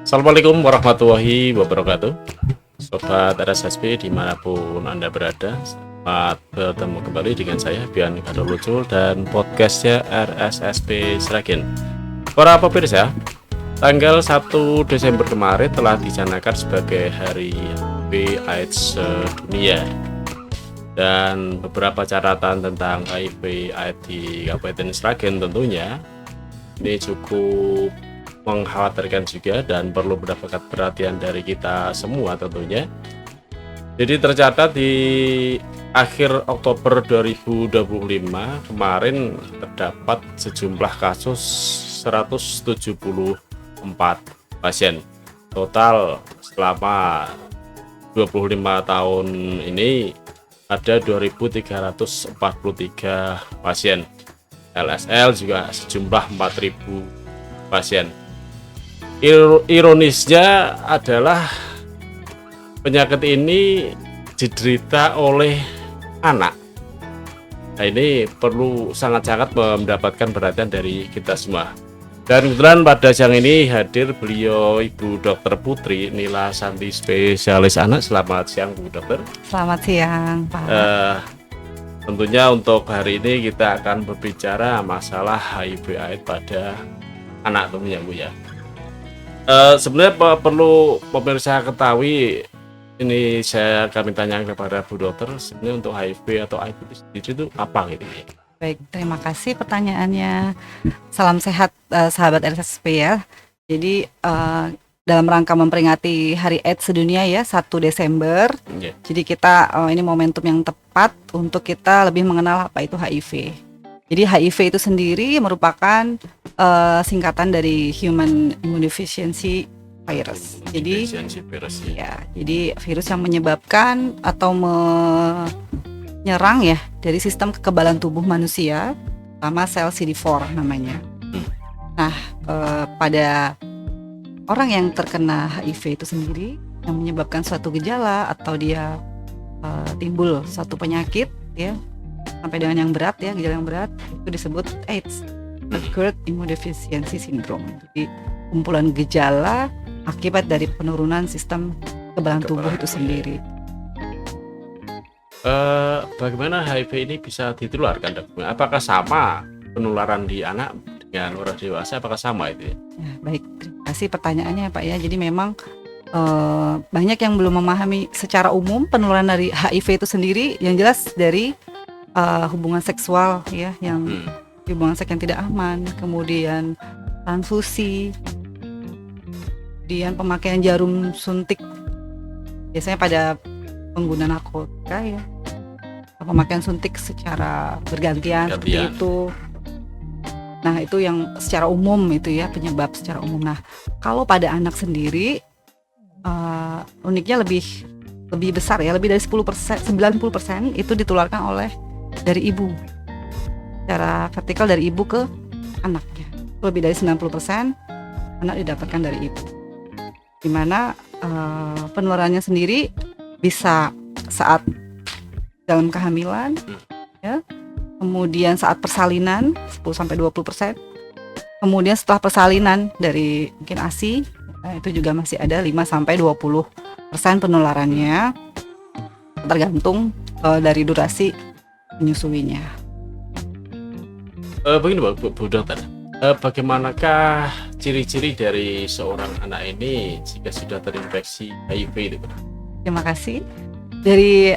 Assalamualaikum warahmatullahi wabarakatuh. Sobat RSSP dimanapun Anda berada, selamat bertemu kembali dengan saya Bian Kadolucul dan podcastnya RSSP Sragen. Para pemirsa, tanggal 1 Desember kemarin telah dicanangkan sebagai Hari HIV/AIDS Sedunia. Dan beberapa catatan tentang HIV/AIDS di Kabupaten Sragen tentunya ini cukup mengkhawatirkan juga dan perlu mendapatkan perhatian dari kita semua tentunya. Jadi tercatat di akhir Oktober 2025 kemarin terdapat sejumlah kasus 174 pasien. Total selama 25 tahun ini ada 2.343 pasien. LSL juga sejumlah 4.000 pasien. Ironisnya adalah penyakit ini diderita oleh anak. Nah, ini perlu sangat-sangat mendapatkan perhatian dari kita semua. Dan kebetulan pada siang ini hadir beliau Ibu Dr. Putri Nila Santi, spesialis anak. Selamat siang Bu Dokter. Selamat siang Pak. Tentunya untuk hari ini kita akan berbicara masalah HIV/AIDS pada anak tentunya Bu ya. Sebenarnya perlu pemirsa ketahui, ini saya akan tanya kepada Bu Dokter, sebenarnya untuk HIV atau AIDS itu sendiri itu apa gitu ya? Baik, terima kasih pertanyaannya. Salam sehat sahabat RSSP ya. Jadi dalam rangka memperingati Hari AIDS Sedunia ya 1 Desember. Yeah. Jadi kita ini momentum yang tepat untuk kita lebih mengenal apa itu HIV. Jadi HIV itu sendiri merupakan singkatan dari Human Immunodeficiency Virus. Jadi virus yang menyebabkan atau menyerang ya dari sistem kekebalan tubuh manusia, sama sel CD4 namanya. Nah, pada orang yang terkena HIV itu sendiri yang menyebabkan suatu gejala atau dia timbul suatu penyakit ya sampai dengan yang berat ya, gejala yang berat itu disebut AIDS, Acquired Immunodeficiency Syndrome. Jadi kumpulan gejala akibat dari penurunan sistem kekebalan tubuh itu sendiri. Bagaimana HIV ini bisa ditularkan? Apakah sama penularan di anak dengan orang dewasa? Apakah sama itu? Ya, baik, terima kasih pertanyaannya Pak ya. Jadi memang banyak yang belum memahami secara umum penularan dari HIV itu sendiri. Yang jelas dari hubungan seksual ya, yang hubungan seks yang tidak aman, kemudian transfusi, kemudian pemakaian jarum suntik biasanya pada pengguna narkotika ya, pemakaian suntik secara bergantian seperti itu. Nah itu yang secara umum itu ya, penyebab secara umum. Nah kalau pada anak sendiri uniknya lebih besar ya, lebih dari 10%, 90% itu ditularkan oleh dari ibu, secara vertikal dari ibu ke anaknya. Lebih dari 90% anak didapatkan dari ibu, dimana penularannya sendiri bisa saat dalam kehamilan ya, kemudian saat persalinan 10-20%, kemudian setelah persalinan dari mungkin ASI itu juga masih ada 5-20% penularannya, tergantung dari durasi menyusuinya. Begini Bu Dokter, bagaimanakah ciri-ciri dari seorang anak ini jika sudah terinfeksi HIV itu? Terima kasih. Dari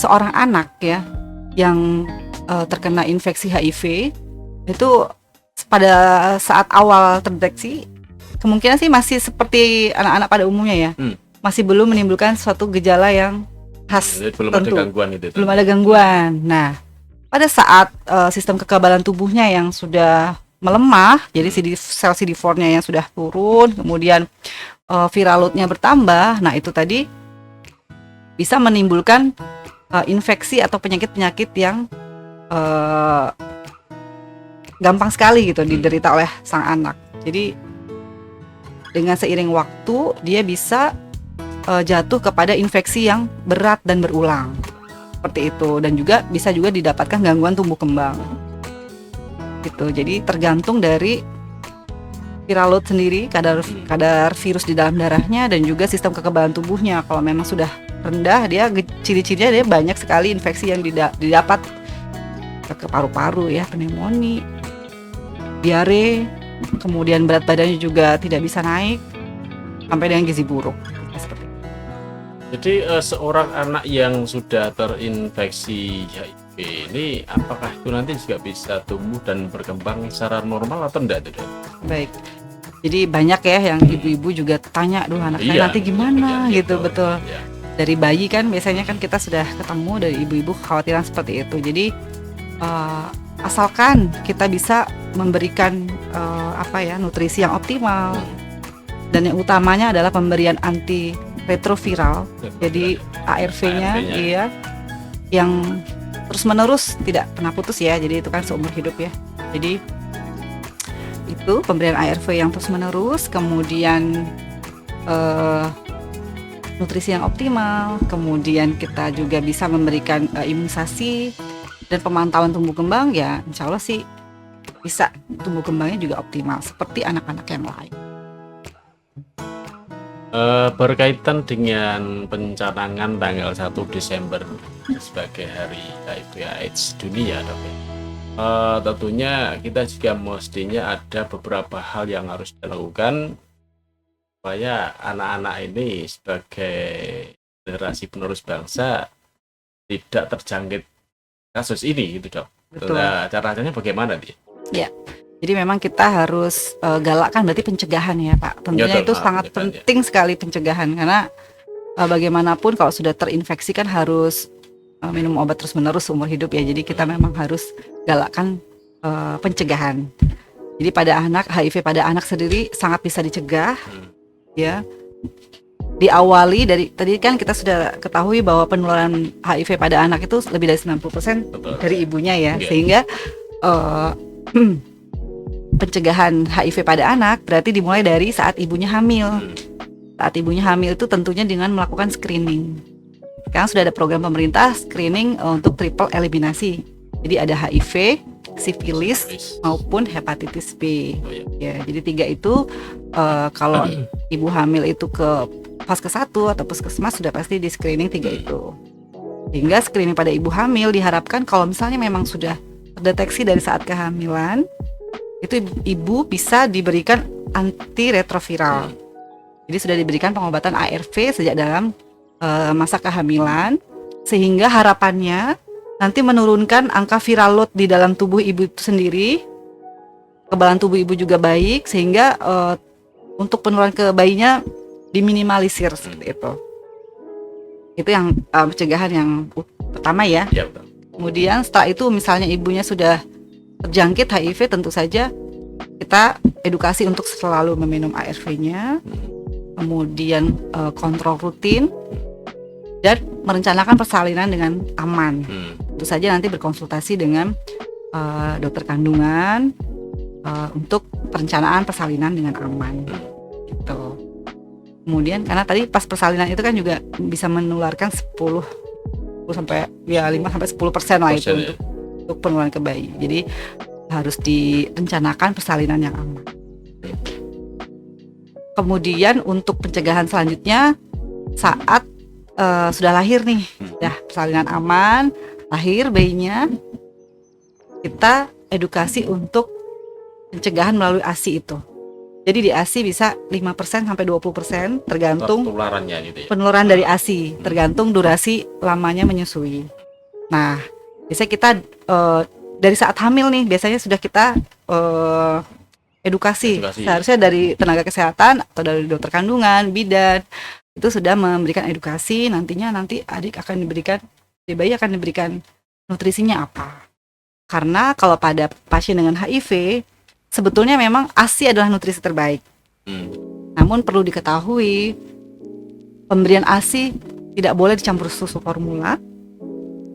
seorang anak ya yang terkena infeksi HIV itu pada saat awal terdeteksi kemungkinan sih masih seperti anak-anak pada umumnya ya, masih belum menimbulkan suatu gejala yang khas. Belum tentu. Ada gangguan itu. Belum ada gangguan. Nah, pada saat sistem kekebalan tubuhnya yang sudah melemah, jadi sel CD4-nya yang sudah turun, kemudian viral load-nya bertambah, nah itu tadi bisa menimbulkan infeksi atau penyakit-penyakit yang gampang sekali gitu diderita oleh sang anak. Jadi dengan seiring waktu dia bisa jatuh kepada infeksi yang berat dan berulang seperti itu, dan juga bisa juga didapatkan gangguan tumbuh kembang gitu. Jadi tergantung dari viral load sendiri, kadar virus di dalam darahnya, dan juga sistem kekebalan tubuhnya. Kalau memang sudah rendah, dia ciri-cirinya dia banyak sekali infeksi yang didapat ke paru-paru ya, pneumonia, diare, kemudian berat badannya juga tidak bisa naik, sampai dengan gizi buruk. Seperti itu. Jadi seorang anak yang sudah terinfeksi HIV ini, apakah itu nanti juga bisa tumbuh dan berkembang secara normal atau enggak tuh, Dok? Baik. Jadi banyak ya yang ibu-ibu juga tanya, duh anak saya nanti gimana gitu, betul. Iya. Dari bayi kan biasanya kan kita sudah ketemu dari ibu-ibu kekhawatiran seperti itu. Jadi asalkan kita bisa memberikan nutrisi yang optimal, dan yang utamanya adalah pemberian antiretroviral, jadi ARV-nya iya, yang terus-menerus tidak pernah putus ya, jadi itu kan seumur hidup ya. Jadi itu pemberian ARV yang terus-menerus, kemudian nutrisi yang optimal, kemudian kita juga bisa memberikan imunisasi dan pemantauan tumbuh kembang, ya insya Allah sih bisa tumbuh kembangnya juga optimal seperti anak-anak yang lain. Berkaitan dengan pencanangan tanggal 1 Desember sebagai Hari HIV/AIDS dunia, Dok. Tentunya kita juga mestinya ada beberapa hal yang harus dilakukan supaya anak-anak ini sebagai generasi penerus bangsa tidak terjangkit kasus ini gitu, Dok. Betul. Nah, caranya bagaimana dia? Ya. Jadi memang kita harus galakkan berarti pencegahan ya Pak. Tentunya itu sangat penting sekali pencegahan, karena bagaimanapun kalau sudah terinfeksi kan harus minum obat terus-menerus seumur hidup ya. Jadi kita memang harus galakkan pencegahan. Jadi pada anak, HIV pada anak sendiri sangat bisa dicegah ya. Diawali dari tadi kan kita sudah ketahui bahwa penularan HIV pada anak itu lebih dari 90% dari ibunya ya. Sehingga pencegahan HIV pada anak berarti dimulai dari saat ibunya hamil. Saat ibunya hamil itu tentunya dengan melakukan screening. Sekarang sudah ada program pemerintah screening untuk triple eliminasi. Jadi ada HIV, sifilis maupun hepatitis B. Ya, jadi 3 itu kalau ibu hamil itu ke Vaskes 1 atau puskesmas sudah pasti di screening 3 itu. Sehingga screening pada ibu hamil diharapkan kalau misalnya memang sudah terdeteksi dari saat kehamilan, itu ibu bisa diberikan antiretroviral. Jadi sudah diberikan pengobatan ARV sejak dalam masa kehamilan, sehingga harapannya nanti menurunkan angka viral load di dalam tubuh ibu itu sendiri. Kekebalan tubuh ibu juga baik, sehingga untuk penularan ke bayinya diminimalisir seperti itu. Itu yang pencegahan yang pertama ya. Kemudian setelah itu misalnya ibunya sudah terjangkit HIV, tentu saja kita edukasi untuk selalu meminum ARV-nya, kemudian kontrol rutin, dan merencanakan persalinan dengan aman. Tentu saja nanti berkonsultasi dengan dokter kandungan untuk perencanaan persalinan dengan aman. Gitu. Kemudian karena tadi pas persalinan itu kan juga bisa menularkan 5 sampai 10% lah itu untuk penularan ke bayi. Jadi harus direncanakan persalinan yang aman. Kemudian untuk pencegahan selanjutnya saat sudah lahir nih, sudah persalinan aman, lahir bayinya, kita edukasi untuk pencegahan melalui ASI itu. Jadi di ASI bisa 5% sampai 20% tergantung penularannya gitu ya. Penularan dari ASI, tergantung durasi lamanya menyusui. Nah, biasanya kita dari saat hamil nih, biasanya sudah kita edukasi. Seharusnya dari tenaga kesehatan atau dari dokter kandungan, bidan, itu sudah memberikan edukasi. Nanti adik akan diberikan, bayi akan diberikan nutrisinya apa. Karena kalau pada pasien dengan HIV, sebetulnya memang ASI adalah nutrisi terbaik. Namun perlu diketahui, pemberian ASI tidak boleh dicampur susu formula,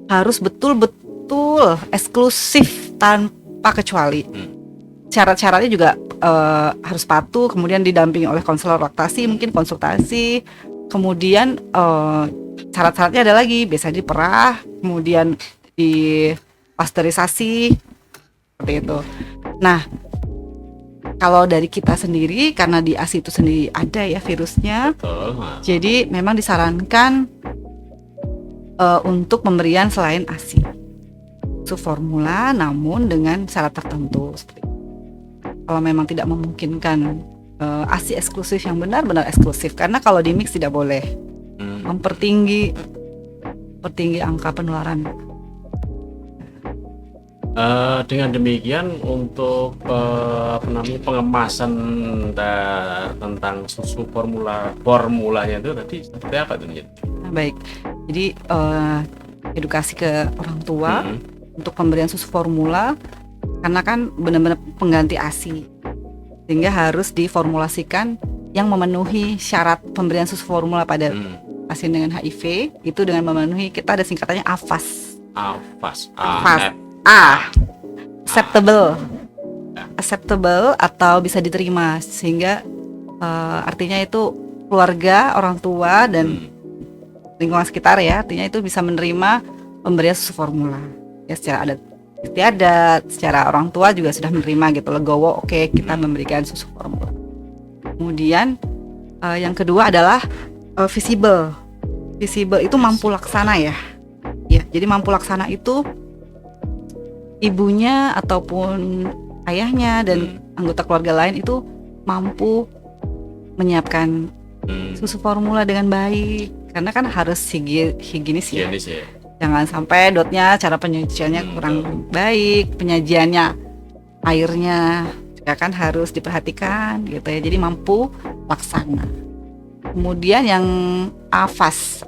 harus betul-betul eksklusif tanpa kecuali. Syarat-syaratnya juga harus patuh, kemudian didampingi oleh konselor laktasi, mungkin konsultasi. Kemudian syarat-syaratnya ada lagi, biasanya diperah, kemudian di pasteurisasi, seperti itu. Nah, kalau dari kita sendiri, karena di ASI itu sendiri ada ya virusnya, Betul. jadi memang disarankan untuk pemberian selain ASI susu formula, namun dengan syarat tertentu. Kalau memang tidak memungkinkan ASI eksklusif yang benar-benar eksklusif, karena kalau di mix tidak boleh mempertinggi angka penularan. Dengan demikian untuk pengemasan tentang susu formulanya itu tadi seperti apa tuh? Nah, baik, jadi edukasi ke orang tua untuk pemberian susu formula, karena kan benar-benar pengganti ASI, sehingga harus diformulasikan yang memenuhi syarat pemberian susu formula pada pasien dengan HIV itu dengan memenuhi, kita ada singkatannya AFAS. Acceptable atau bisa diterima, sehingga artinya itu keluarga, orang tua dan lingkungan sekitar ya, artinya itu bisa menerima pemberian susu formula ya, secara adat istiadat, secara orang tua juga sudah menerima gitu, legowo, oke, kita memberikan susu formula. Kemudian yang kedua adalah visible itu mampu laksana ya, jadi mampu laksana itu ibunya ataupun ayahnya dan anggota keluarga lain itu mampu menyiapkan susu formula dengan baik, karena kan harus higienis ya. Jangan sampai dotnya, cara penyajiannya kurang baik, penyajiannya, airnya juga kan harus diperhatikan gitu ya, jadi mampu laksana. Kemudian yang AFAS,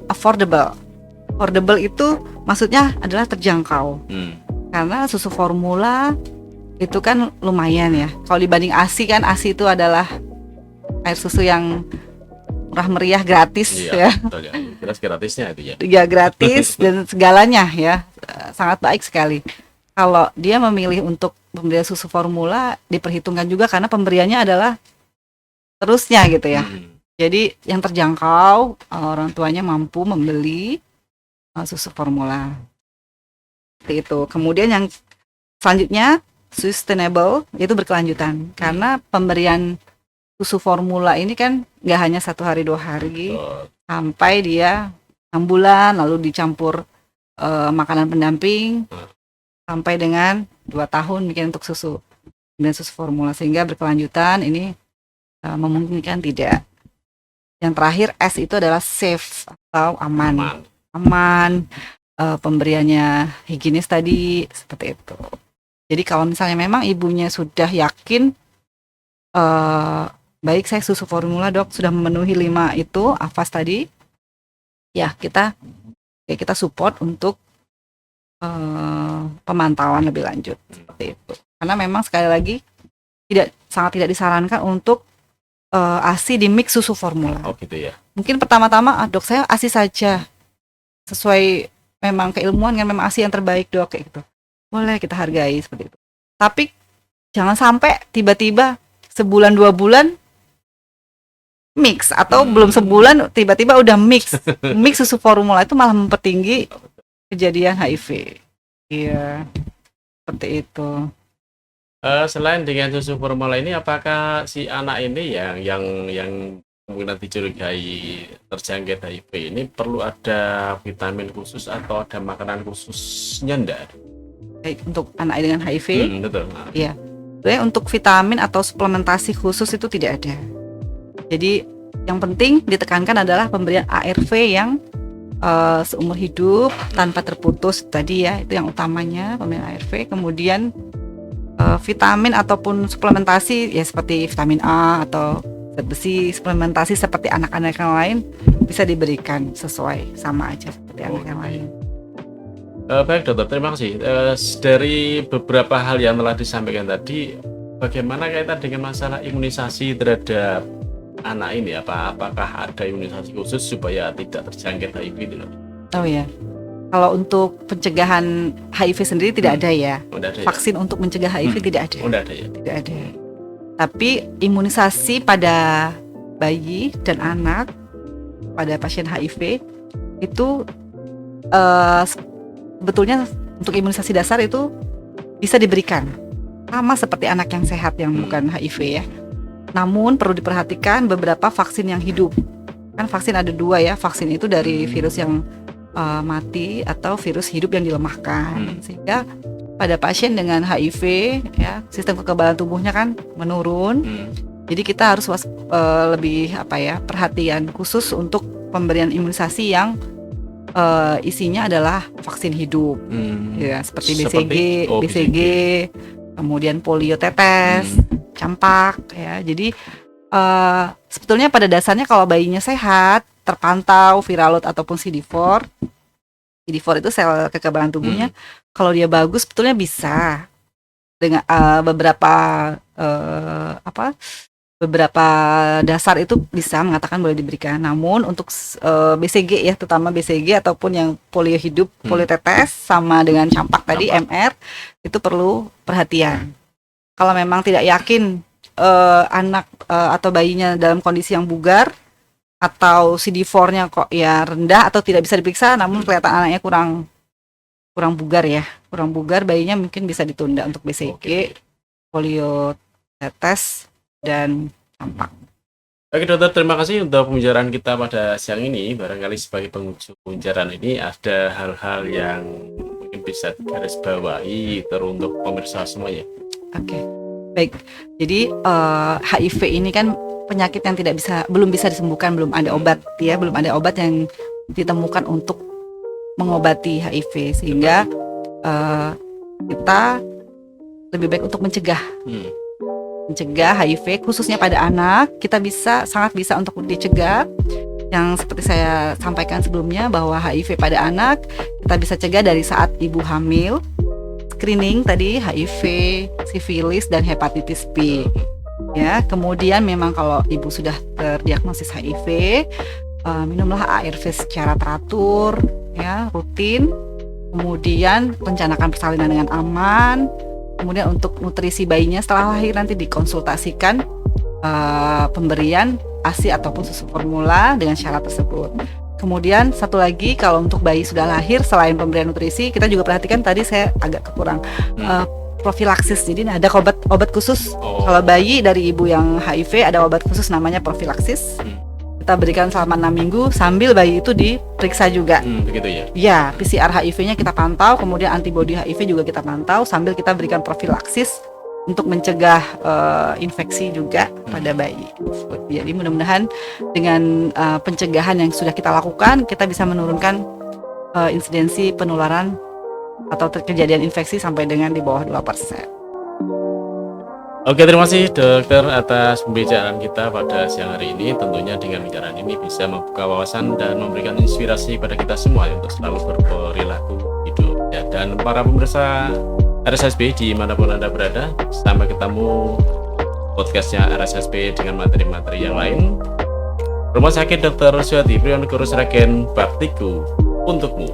affordable itu maksudnya adalah terjangkau. Karena susu formula itu kan lumayan ya. Kalau dibanding ASI kan, ASI itu adalah air susu yang murah meriah, gratis ya. Betul ya. Jelas gratisnya itu ya. Ya gratis dan segalanya ya. Sangat baik sekali. Kalau dia memilih untuk pemberian susu formula, diperhitungkan juga karena pemberiannya adalah terusnya gitu ya. Jadi yang terjangkau, orang tuanya mampu membeli susu formula. Seperti itu. Kemudian yang selanjutnya sustainable, itu berkelanjutan, karena pemberian susu formula ini kan nggak hanya 1 hari 2 hari, sampai dia 6 bulan, lalu dicampur makanan pendamping sampai dengan 2 tahun mungkin untuk susu dan susu formula, sehingga berkelanjutan ini memungkinkan tidak. Yang terakhir S itu adalah safe atau aman. Pemberiannya higienis tadi, seperti itu. Jadi kalau misalnya memang ibunya sudah yakin, baik saya susu formula dok sudah memenuhi 5 itu AFAS tadi, ya kita support untuk pemantauan lebih lanjut, seperti itu. Karena memang sekali lagi sangat tidak disarankan untuk ASI di mix susu formula. Oh gitu ya. Mungkin pertama-tama dok saya ASI saja, sesuai memang keilmuan kan, memang ASI yang terbaik dok, kayak gitu. Boleh, kita hargai seperti itu. Tapi jangan sampai tiba-tiba sebulan 2 bulan mix, atau belum sebulan tiba-tiba udah mix susu formula, itu malah mempertinggi kejadian HIV. Iya, seperti itu. Selain dengan susu formula ini, apakah si anak ini yang mungkin dicurigai terjangkit HIV ini perlu ada vitamin khusus atau ada makanan khususnya enggak? Baik, untuk anak dengan HIV, betul. Iya. Sebenarnya untuk vitamin atau suplementasi khusus itu tidak ada. Jadi yang penting ditekankan adalah pemberian ARV yang seumur hidup tanpa terputus tadi ya, itu yang utamanya, pemberian ARV. Kemudian vitamin ataupun suplementasi ya seperti vitamin A atau zat besi, suplementasi seperti anak-anak yang lain bisa diberikan sesuai, sama aja seperti anak yang lain. Baik dokter, terima kasih. Dari beberapa hal yang telah disampaikan tadi, bagaimana kaitan dengan masalah imunisasi terhadap anak ini? Apakah ada imunisasi khusus supaya tidak terjangkit HIV itu? Oh ya, kalau untuk pencegahan HIV sendiri tidak ada ya. Vaksin untuk mencegah HIV tidak ada. Tidak ada. Tapi imunisasi pada bayi dan anak pada pasien HIV itu sebetulnya untuk imunisasi dasar itu bisa diberikan. sama seperti anak yang sehat yang bukan HIV ya. Namun perlu diperhatikan beberapa vaksin yang hidup. Kan vaksin ada 2 ya, vaksin itu dari virus yang mati atau virus hidup yang dilemahkan. Sehingga pada pasien dengan HIV ya, sistem kekebalan tubuhnya kan menurun. Jadi kita harus lebih perhatian khusus untuk pemberian imunisasi yang isinya adalah vaksin hidup. Ya, seperti BCG, kemudian polio tetes, campak ya. Jadi sebetulnya pada dasarnya kalau bayinya sehat, terpantau viral load ataupun CD4 itu sel kekebalan tubuhnya, kalau dia bagus sebetulnya bisa dengan beberapa dasar itu bisa mengatakan boleh diberikan. Namun untuk BCG ya, terutama BCG ataupun yang polio hidup, polio tetes sama dengan campak tadi MR, itu perlu perhatian. Kalau memang tidak yakin anak atau bayinya dalam kondisi yang bugar atau CD4-nya kok ya rendah atau tidak bisa diperiksa, namun kelihatan anaknya kurang bugar ya, bayinya mungkin bisa ditunda untuk BCG, polio tetes dan campak. Oke dokter, terima kasih untuk pembicaraan kita pada siang ini. Barangkali sebagai penghujung pembicaraan ini ada hal-hal yang mungkin bisa digarisbawahi teruntuk pemirsa semuanya. Oke. Baik, jadi HIV ini kan penyakit yang belum bisa disembuhkan, belum ada obat ya, belum ada obat yang ditemukan untuk mengobati HIV, sehingga kita lebih baik untuk mencegah HIV khususnya pada anak. Kita sangat bisa untuk dicegah, yang seperti saya sampaikan sebelumnya bahwa HIV pada anak kita bisa cegah dari saat ibu hamil. Screening tadi HIV, sifilis dan hepatitis B. Ya, kemudian memang kalau ibu sudah terdiagnosis HIV, minumlah ARV secara teratur, ya, rutin. Kemudian rencanakan persalinan dengan aman. Kemudian untuk nutrisi bayinya setelah lahir nanti dikonsultasikan pemberian ASI ataupun susu formula dengan syarat tersebut. Kemudian satu lagi, kalau untuk bayi sudah lahir, selain pemberian nutrisi, kita juga perhatikan, tadi saya agak kekurang profilaksis. Jadi ada obat khusus. Kalau bayi dari ibu yang HIV ada obat khusus namanya profilaksis. Kita berikan selama 6 minggu sambil bayi itu diperiksa juga. Begitu ya? Ya, PCR HIV-nya kita pantau, kemudian antibodi HIV juga kita pantau sambil kita berikan profilaksis untuk mencegah infeksi juga pada bayi. Jadi mudah-mudahan dengan pencegahan yang sudah kita lakukan, kita bisa menurunkan insidensi penularan atau kejadian infeksi sampai dengan di bawah 2%. Oke, terima kasih dokter atas pembicaraan kita pada siang hari ini. Tentunya dengan pembicaraan ini bisa membuka wawasan dan memberikan inspirasi pada kita semua untuk selalu berperilaku hidup. Ya, dan para pemirsa RSSB dimanapun Anda berada, sampai ketemu podcastnya RSSB dengan materi-materi yang lain. Rumah Sakit Dr. Suhadi Priyonugroho Sragen Baktiku untukmu.